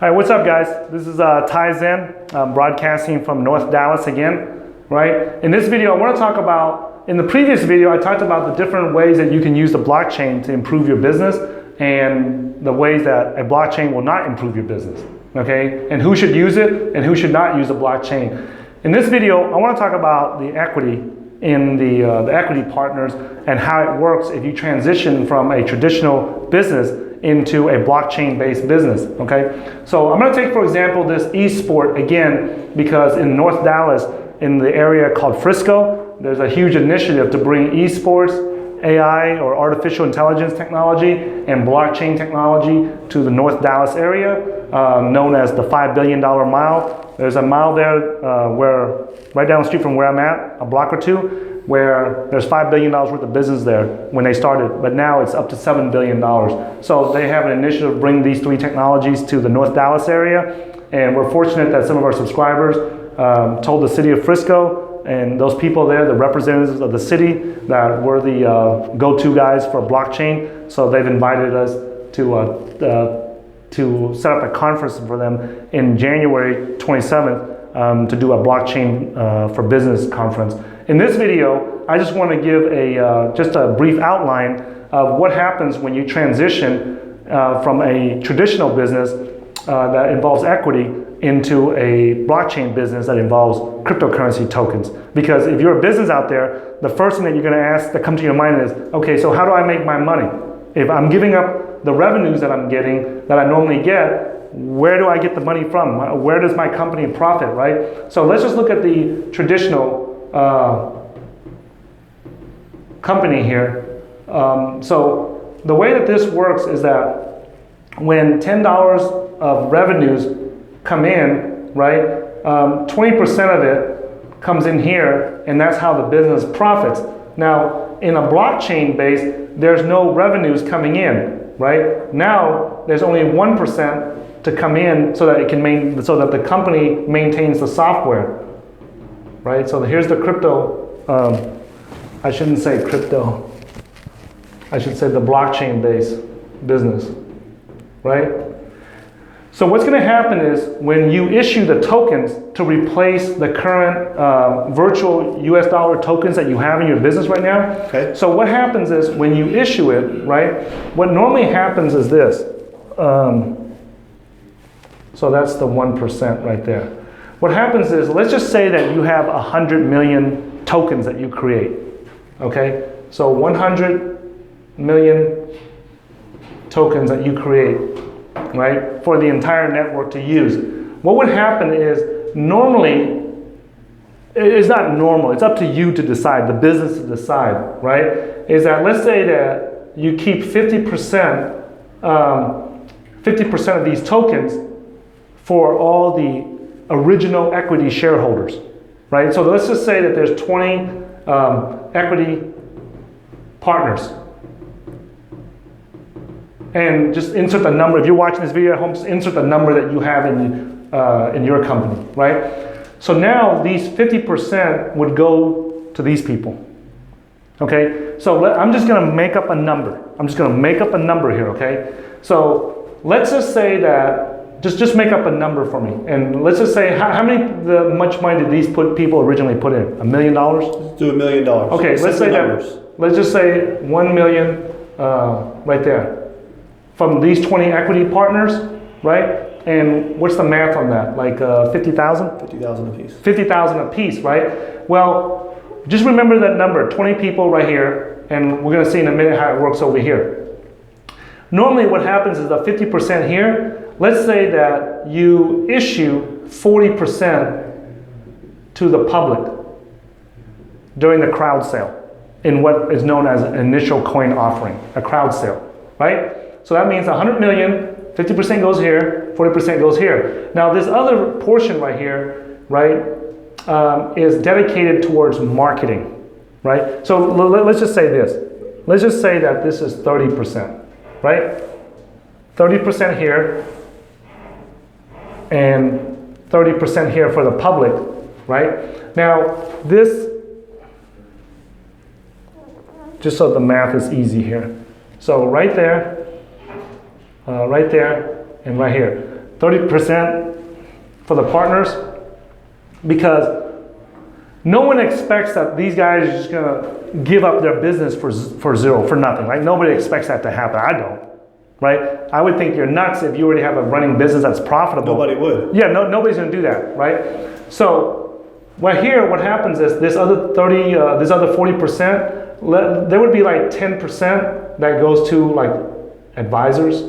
All right, what's up, guys? This is Ty Zen, broadcasting from North Dallas again, right? In this video, I want to talk about, in the previous video, I talked about the different ways that you can use the blockchain to improve your business and the ways that a blockchain will not improve your business, okay? And who should use it and who should not use a blockchain. In this video, I want to talk about the equity in the equity partners and how it works if you transition from a traditional business into a blockchain-based business, okay? So I'm gonna take, for example, this eSport again, because in North Dallas, in the area called Frisco, there's a huge initiative to bring eSports, AI or artificial intelligence technology and blockchain technology to the North Dallas area, known as the $5 billion mile. There's a mile there where, right down the street from where I'm at, a block or two, where there's $5 billion worth of business there when they started, but now it's up to $7 billion. So they have an initiative to bring these three technologies to the North Dallas area, and we're fortunate that some of our subscribers told the city of Frisco and those people there, the representatives of the city, that we're the go-to guys for blockchain. So they've invited us to set up a conference for them in January 27th to do a blockchain for business conference. In this video, I just want to give just a brief outline of what happens when you transition from a traditional business that involves equity into a blockchain business that involves cryptocurrency tokens. Because if you're a business out there, the first thing that you're going to ask that come to your mind is, okay, so how do I make my money? If I'm giving up the revenues that I'm getting, that I normally get, where do I get the money from? Where does my company profit, right? So let's just look at the traditional company here. So the way that this works is that when $10 of revenues come in, right, 20% of it comes in here, and that's how the business profits. Now, in a blockchain base, there's no revenues coming in, right? Now, there's only 1% to come in so that it can so that the company maintains the software, right? So here's the crypto. I shouldn't say crypto. I should say the blockchain-based business, right? So what's going to happen is when you issue the tokens to replace the current virtual US dollar tokens that you have in your business right now. Okay. So what happens is when you issue it, right, what normally happens is this. So that's the 1% right there. What happens is, let's just say that you have 100 million tokens that you create. Okay? So 100 million tokens that you create, right, for the entire network to use. What would happen is, normally, it's not normal, it's up to you to decide, the business to decide, right, is that let's say that you keep 50% of these tokens for all the original equity shareholders, right? So let's just say that there's 20 equity partners. And just insert the number. If you're watching this video at home, just insert the number that you have in your company, right? So now these 50% would go to these people. Okay? So I'm just going to make up a number. I'm just going to make up a number here, okay? So let's just say that, just make up a number for me. And let's just say, how much money did these people originally put in? $1 million? Let's do $1 million. Okay, let's say that. Let's just say 1 million right there. From these 20 equity partners, right? And what's the math on that? Like 50,000? 50,000 a piece. 50,000 a piece, right? Well, just remember that number, 20 people right here, and we're gonna see in a minute how it works over here. Normally what happens is the 50% here, let's say that you issue 40% to the public during the crowd sale in what is known as an initial coin offering, a crowd sale, right? So that means 100 million, 50% goes here, 40% goes here. Now this other portion right here, right, is dedicated towards marketing, right? So let's just say this. Let's just say that this is 30%, right? 30% here and 30% here for the public, right? Now this, just so the math is easy here. So right there, and right here. 30% for the partners, because no one expects that these guys are just gonna give up their business for zero, for nothing, right? Nobody expects that to happen. I don't, right? I would think you're nuts if you already have a running business that's profitable. Nobody would. Yeah, nobody's gonna do that, right? So, well, here what happens is this other 40%, there would be like 10% that goes to like advisors,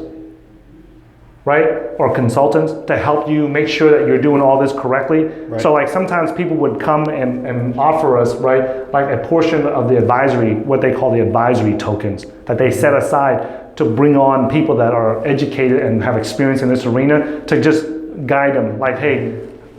right? Or consultants to help you make sure that you're doing all this correctly. Right. So like sometimes people would come and offer us, right, like a portion of the advisory, what they call the advisory tokens, that they set aside to bring on people that are educated and have experience in this arena to just guide them, like, hey,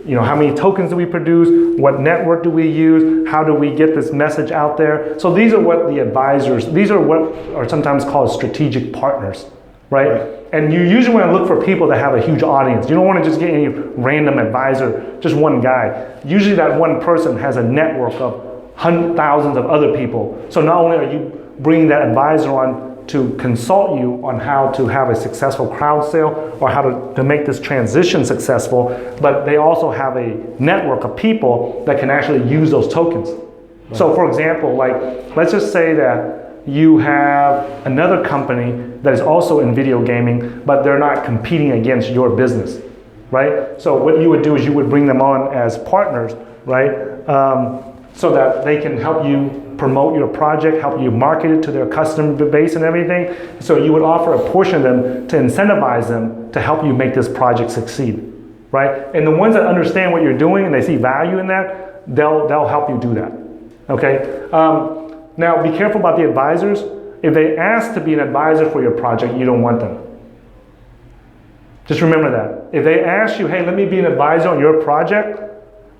you know, how many tokens do we produce? What network do we use? How do we get this message out there? So these are what the advisors, these are what are sometimes called strategic partners, right? And you usually want to look for people that have a huge audience. You don't want to just get any random advisor, just one guy. Usually that one person has a network of thousands of other people. So not only are you bringing that advisor on to consult you on how to have a successful crowd sale or how to make this transition successful, but they also have a network of people that can actually use those tokens. Right. So for example, like, let's just say that you have another company that is also in video gaming, but they're not competing against your business, right? So what you would do is you would bring them on as partners, right? So that they can help you promote your project, help you market it to their customer base and everything. So you would offer a portion of them to incentivize them to help you make this project succeed, right? And the ones that understand what you're doing and they see value in that, they'll help you do that, okay? Now be careful about the advisors. If they ask to be an advisor for your project, you don't want them. Just remember that. If they ask you, hey, let me be an advisor on your project,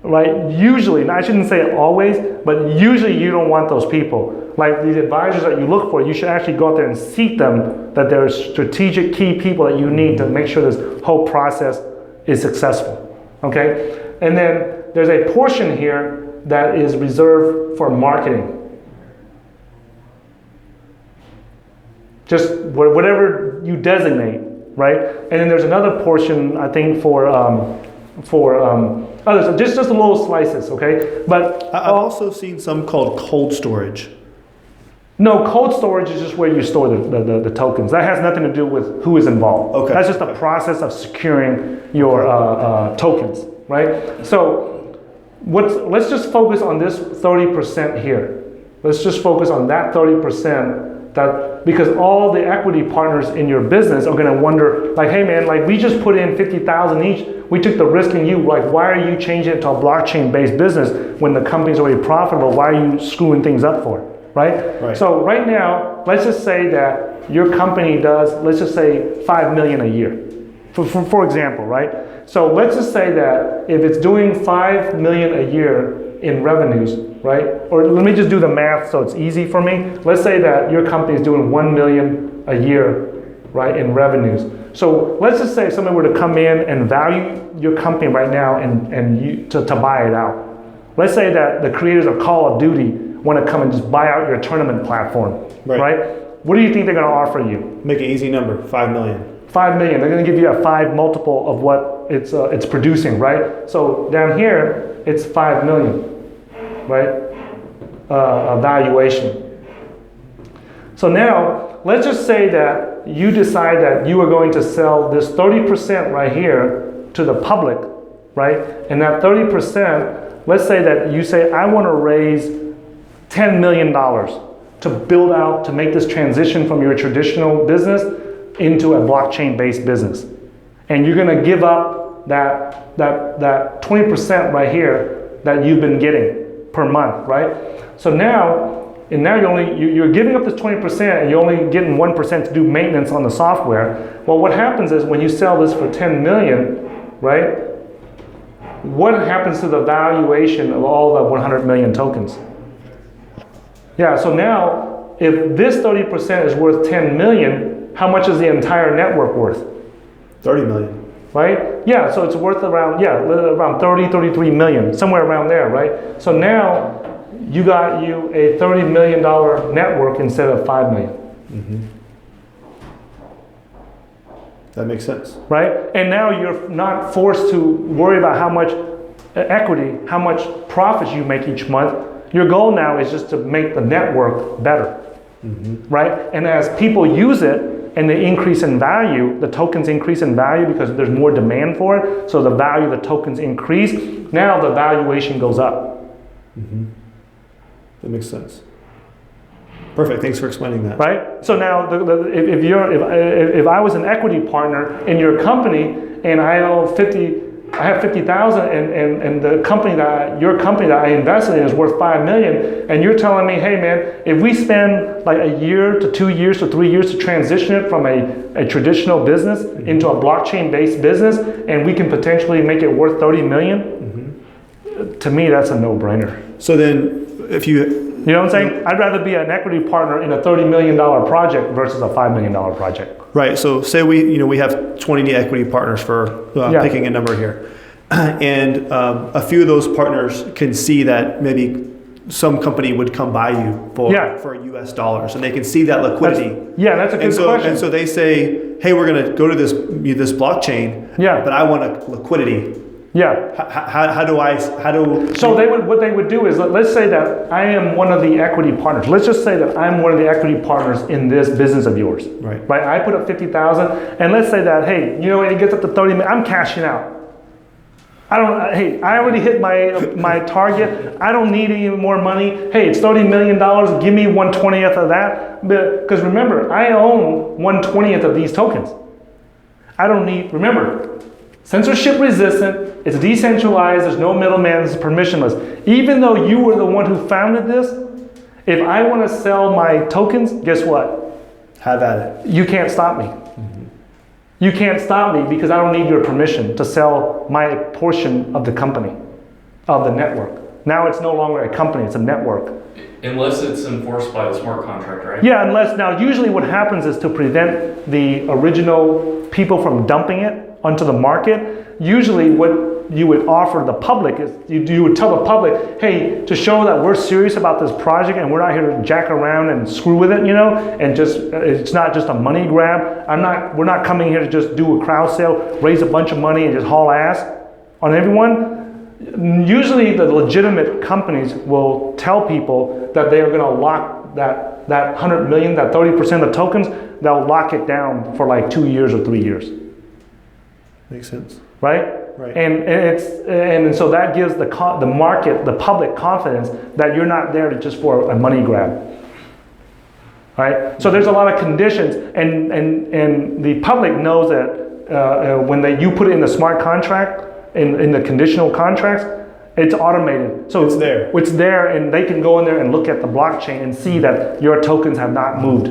right? Usually, and I shouldn't say always, but usually you don't want those people. Like these advisors that you look for, you should actually go out there and seek them, that they're strategic key people that you need to make sure this whole process is successful, okay? And then there's a portion here that is reserved for marketing. Just whatever you designate, right? And then there's another portion, I think, for others, just little slices, okay? But I've also seen some called cold storage. No, cold storage is just where you store the tokens. That has nothing to do with who is involved. Okay. That's just a process of securing your tokens, right? So let's just focus on this 30% here. Let's just focus on that 30%. That, because all the equity partners in your business are going to wonder, like, hey man, like we just put in 50,000 each. We took the risk in you. Like, why are you changing it to a blockchain-based business when the company's already profitable? Why are you screwing things up for? Right? So right now, let's just say that your company does, let's just say 5 million a year, for example, right? So let's just say that if it's doing 5 million a year in revenues, right? Or let me just do the math so it's easy for me. Let's say that your company is doing 1 million a year, right, in revenues. So let's just say somebody were to come in and value your company right now and you to buy it out. Let's say that the creators of Call of Duty want to come and just buy out your tournament platform, right? What do you think they're going to offer you? Make an easy number, 5 million. 5 million. They're going to give you a 5 multiple of what it's producing, right? So down here, it's 5 million. Right? Valuation. So now, let's just say that you decide that you are going to sell this 30% right here to the public, right? And that 30%, let's say that you say, I want to raise $10 million to build out, to make this transition from your traditional business into a blockchain-based business. And you're going to give up that 20% right here that you've been getting per month, right? So now you're giving up this 20% and you're only getting 1% to do maintenance on the software. Well, what happens is when you sell this for 10 million, right? What happens to the valuation of all the 100 million tokens? Yeah, so now if this 30% is worth 10 million, how much is the entire network worth? 30 million. Right? Yeah, so it's worth around 30, 33 million, somewhere around there, right? So now you got you a $30 million network instead of 5 million. That makes sense. right? And now you're not forced to worry about how much equity, how much profits you make each month. Your goal now is just to make the network better, right? And as people use it and they increase in value, the tokens increase in value because there's more demand for it. So the value of the tokens increase. Now the valuation goes up. That makes sense. Perfect. Thanks for explaining that. Right? So now, if I was an equity partner in your company and I have 50,000, and the company your company that I invested in is worth 5 million, and you're telling me, hey man, if we spend like a year to 2 years to 3 years to transition it from a traditional business into a blockchain-based business, and we can potentially make it worth 30 million, to me that's a no-brainer. So then, if You know what I'm saying? I'd rather be an equity partner in a $30 million project versus a $5 million project. right, so say we have 20 equity partners for picking a number here, and a few of those partners can see that maybe some company would come buy you for US dollars, and they can see that liquidity. That's a good question. And so they say, hey, we're going to go to this blockchain, but I want a liquidity. Yeah. So what they would do is, let's say that I am one of the equity partners. Let's just say that I'm one of the equity partners in this business of yours. Right. I put up 50,000, and let's say that, hey, it gets up to 30 million, I'm cashing out. I already hit my target. I don't need any more money. Hey, it's $30 million. Give me 1/20th of that. Because remember, I own 1/20th of these tokens. I don't need, remember, censorship resistant, it's decentralized, there's no middleman, it's permissionless. Even though you were the one who founded this, if I want to sell my tokens, guess what? Have at it. You can't stop me. You can't stop me because I don't need your permission to sell my portion of the company, of the network. Now it's no longer a company, it's a network. Unless it's enforced by the smart contract, right? Yeah, now usually what happens is to prevent the original people from dumping it onto the market, usually what you would offer the public is, you would tell the public, hey, to show that we're serious about this project and we're not here to jack around and screw with it, and just, it's not just a money grab. We're not coming here to just do a crowd sale, raise a bunch of money and just haul ass on everyone. Usually the legitimate companies will tell people that they are gonna lock that 100 million, that 30% of tokens, they'll lock it down for like 2 years or 3 years. Makes sense. Right? Right. And so that gives the market, the public confidence that you're not there just for a money grab. Right? So there's a lot of conditions, and the public knows that when you put it in the smart contract, in the conditional contracts, it's automated. So it's there. It's there, and they can go in there and look at the blockchain and see that your tokens have not moved.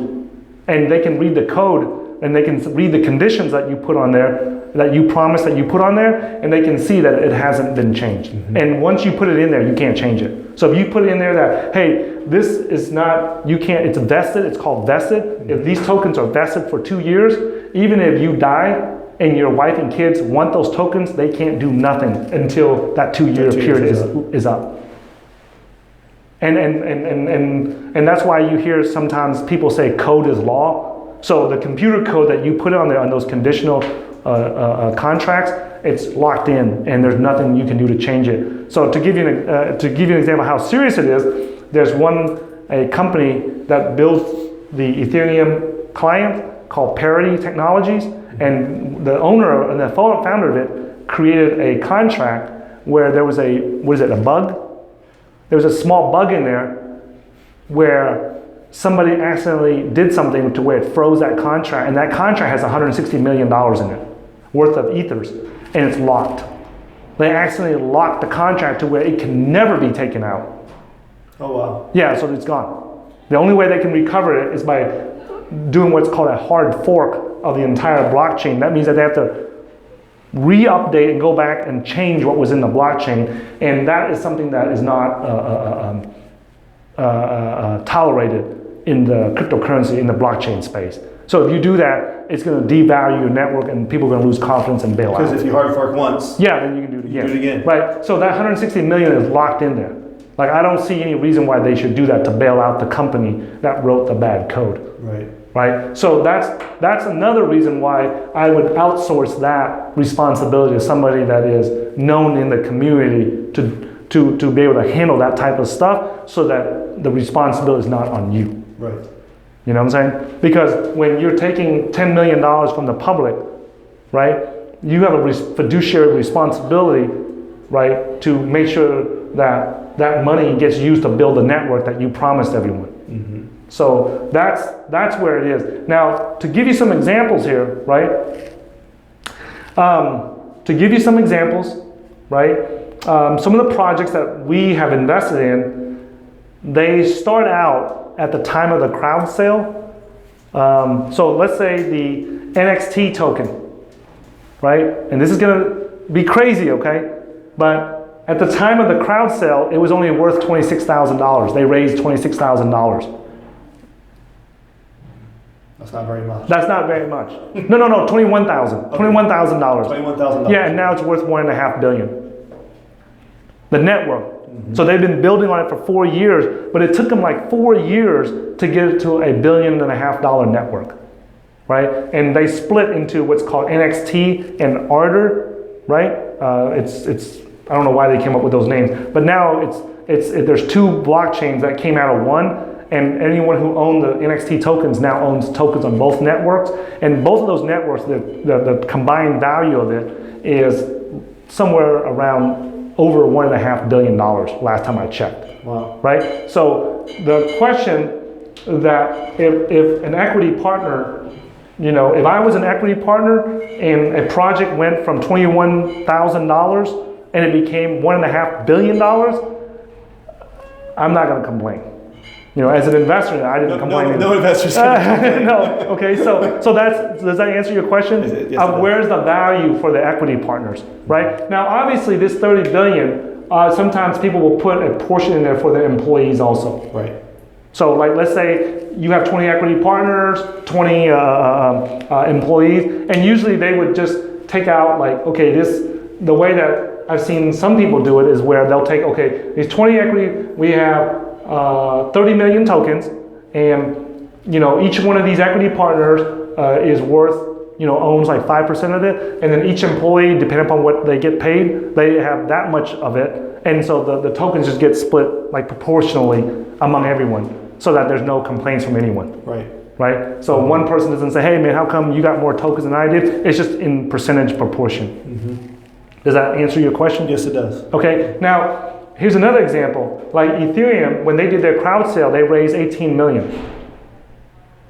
And they can read the code, and they can read the conditions that you put on there, that you promised that you put on there, and they can see that it hasn't been changed. And once you put it in there, you can't change it. So if you put it in there that, hey, this is not, you can't, it's vested, it's called vested. If these tokens are vested for 2 years, even if you die and your wife and kids want those tokens, they can't do nothing until that 2-year period is up. And that's why you hear sometimes people say code is law. So the computer code that you put on there on those conditional contracts, it's locked in, and there's nothing you can do to change it. So to give you an example of how serious it is, there's a company that builds the Ethereum client called Parity Technologies, and the owner and the founder of it created a contract where there was a bug? There was a small bug in there where somebody accidentally did something to where it froze that contract, and that contract has $160 million in it, worth of ethers, and it's locked. They accidentally locked the contract to where it can never be taken out. Oh, wow. Yeah, so it's gone. The only way they can recover it is by doing what's called a hard fork of the entire blockchain. That means that they have to re-update and go back and change what was in the blockchain, and that is something that is not tolerated in the cryptocurrency, in the blockchain space. So if you do that, it's going to devalue your network, and people are going to lose confidence and bail out. Because if you hard fork once, then you can do it again. You do it again. Right. So that 160 million is locked in there. Like, I don't see any reason why they should do that to bail out the company that wrote the bad code. Right. right? So that's another reason why I would outsource that responsibility to somebody that is known in the community to be able to handle that type of stuff, so that the responsibility is not on you. Right. You know what I'm saying? Because when you're taking $10 million from the public, right, you have a fiduciary responsibility, right, to make sure that that money gets used to build the network that you promised everyone. Mm-hmm. So that's where it is. Now, to give you some examples here, right? To give you some examples, right? Some of the projects that we have invested in, they start out at the time of the crowd sale. So let's say the NXT token, right? And this is gonna be crazy, okay? But at the time of the crowd sale, it was only worth $26,000. They raised $26,000. That's not very much. That's not very much. No, $21,000. Okay. $21,000. $21,000. Yeah, and now it's worth $1.5 billion. The network. Mm-hmm. So they've been building on it for 4 years, but it took them like 4 years to get it to $1.5 billion network, right? And they split into what's called NXT and Ardor, right? It's I don't know why they came up with those names, but now there's two blockchains that came out of one. And anyone who owned the NXT tokens now owns tokens on both networks. And both of those networks, the combined value of it is somewhere around over $1.5 billion last time I checked. Wow. Right? So the question that if an equity partner, if I was an equity partner and a project went from $21,000 and it became $1.5 billion, I'm not going to complain. As an investor, I didn't complain. No investors can complain. No. Okay. So does that answer your question? Yes, where's the value for the equity partners, right? Now, obviously, this $30 billion. Sometimes people will put a portion in there for their employees also. Right. So, like, let's say you have 20 equity partners, 20 employees, and usually they would just take out the way that I've seen some people do it is where they'll take, these 20 equity, we have 30 million tokens, and each one of these equity partners is worth, owns like 5% of it, and then each employee, depending upon what they get paid, they have that much of it, and so the tokens just get split like proportionally among everyone, so that there's no complaints from anyone. Right. So one person doesn't say, "Hey man, how come you got more tokens than I did?" It's just in percentage proportion. Mm-hmm. Does that answer your question? Yes, it does. Okay. Now, here's another example. Like Ethereum, when they did their crowd sale, they raised 18 million.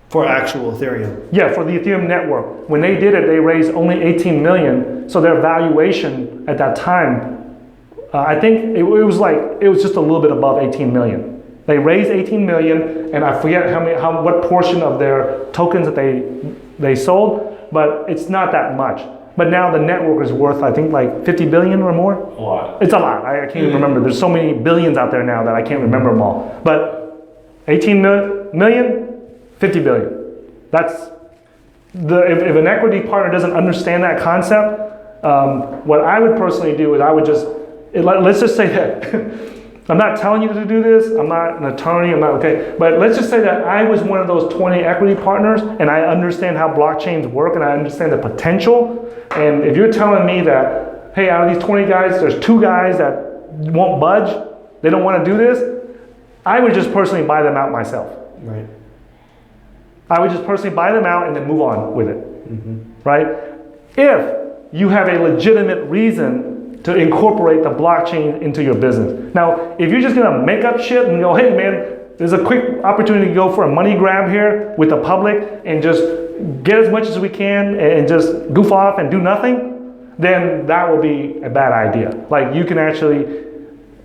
For actual Ethereum? Yeah, for the Ethereum network. When they did it, they raised only 18 million. So their valuation at that time, I think it was just a little bit above 18 million. They raised 18 million, and I forget what portion of their tokens that they sold, but it's not that much. But now the network is worth, I think, like 50 billion or more. A lot. It's a lot. I can't even remember. There's so many billions out there now that I can't remember them all. But 18 million, 50 billion. That's if an equity partner doesn't understand that concept, what I would personally do is I would let's just say that I'm not telling you to do this. I'm not an attorney. But let's just say that I was one of those 20 equity partners, and I understand how blockchains work, and I understand the potential. And if you're telling me that, hey, out of these 20 guys, there's 2 guys that won't budge, they don't want to do this, I would just personally buy them out myself. Right. I would just personally buy them out and then move on with it. Mm-hmm. Right? If you have a legitimate reason to incorporate the blockchain into your business. Now, if you're just gonna make up shit and go, hey man, there's a quick opportunity to go for a money grab here with the public and just get as much as we can and just goof off and do nothing, then that will be a bad idea. Like you can actually,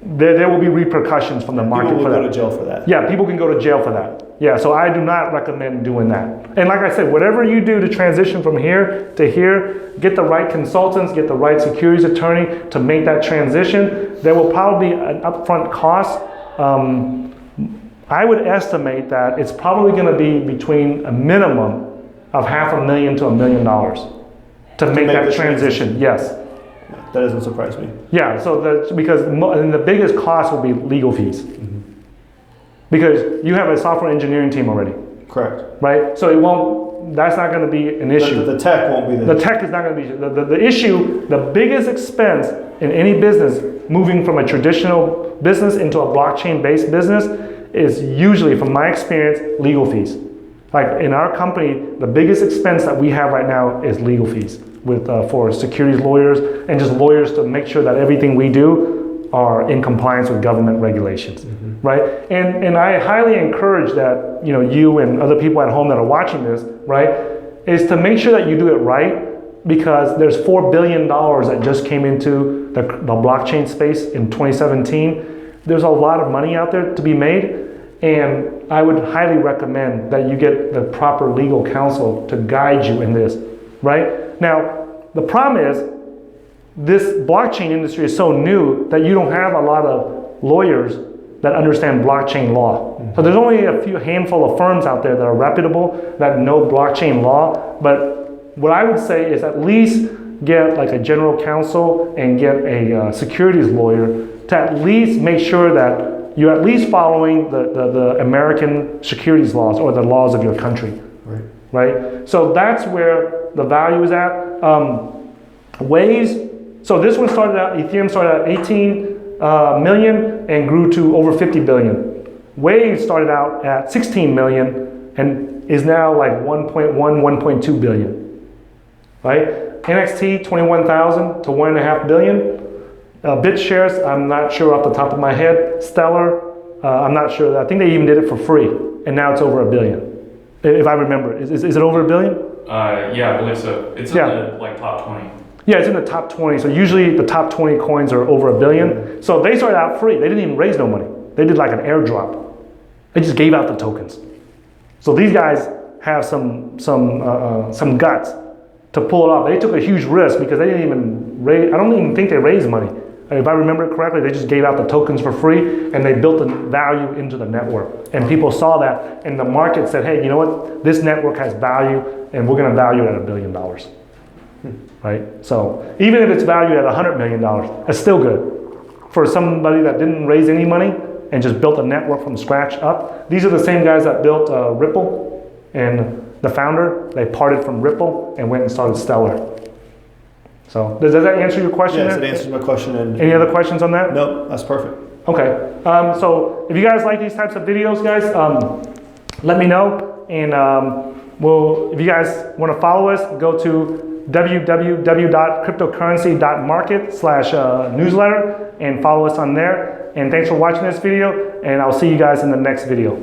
there will be repercussions from the market for that. People will go to jail for that. Yeah, people can go to jail for that. Yeah, so I do not recommend doing that. And like I said, whatever you do to transition from here to here, get the right consultants, get the right securities attorney to make that transition. There will probably be an upfront cost. I would estimate that it's probably going to be between a minimum of $500,000 to $1 million to make that transition. Yes. That doesn't surprise me. Yeah, so because the biggest cost will be legal fees. Mm-hmm. Because you have a software engineering team already. Correct. right? So it won't, that's not going to be an issue. The tech won't be The tech is not going to be the issue. The biggest expense in any business moving from a traditional business into a blockchain-based business is usually, from my experience, legal fees. Like in our company, the biggest expense that we have right now is legal fees with for securities lawyers and just lawyers to make sure that everything we do are in compliance with government regulations, right? And I highly encourage that you and other people at home that are watching this, right, is to make sure that you do it right, because there's $4 billion that just came into the blockchain space in 2017. There's a lot of money out there to be made. And I would highly recommend that you get the proper legal counsel to guide you in this, right? Now, the problem is this blockchain industry is so new that you don't have a lot of lawyers that understand blockchain law. So there's only a handful of firms out there that are reputable, that know blockchain law. But what I would say is at least get like a general counsel and get a securities lawyer to at least make sure that you're at least following the American securities laws or the laws of your country, right? So that's where the value is at. Waves, so this one started out, Ethereum started at 18 million and grew to over 50 billion. Waves started out at 16 million and is now like 1.1, 1.2 billion, right? NXT, 21,000 to 1.5 billion. BitShares, I'm not sure off the top of my head. Stellar, I'm not sure. I think they even did it for free, and now it's over $1 billion, if I remember. Is it over $1 billion? Yeah, I believe so. It's in the top 20. Yeah, it's in the top 20. So usually the top 20 coins are over $1 billion. So they started out free. They didn't even raise no money. They did like an airdrop. They just gave out the tokens. So these guys have some guts to pull it off. They took a huge risk because they didn't even raise. I don't even think they raised money. If I remember it correctly, they just gave out the tokens for free and they built the value into the network. And people saw that and the market said, hey, you know what? This network has value and we're going to value it at $1 billion. Right? So even if it's valued at $100 million, that's still good. For somebody that didn't raise any money and just built a network from scratch up. These are the same guys that built Ripple, and the founder, they parted from Ripple and went and started Stellar. So does that answer your question? Yes, it answers my question. And any other questions on that? No, that's perfect. Okay. So if you guys like these types of videos, guys, let me know. And if you guys want to follow us, go to www.cryptocurrency.market/newsletter and follow us on there. And thanks for watching this video, and I'll see you guys in the next video.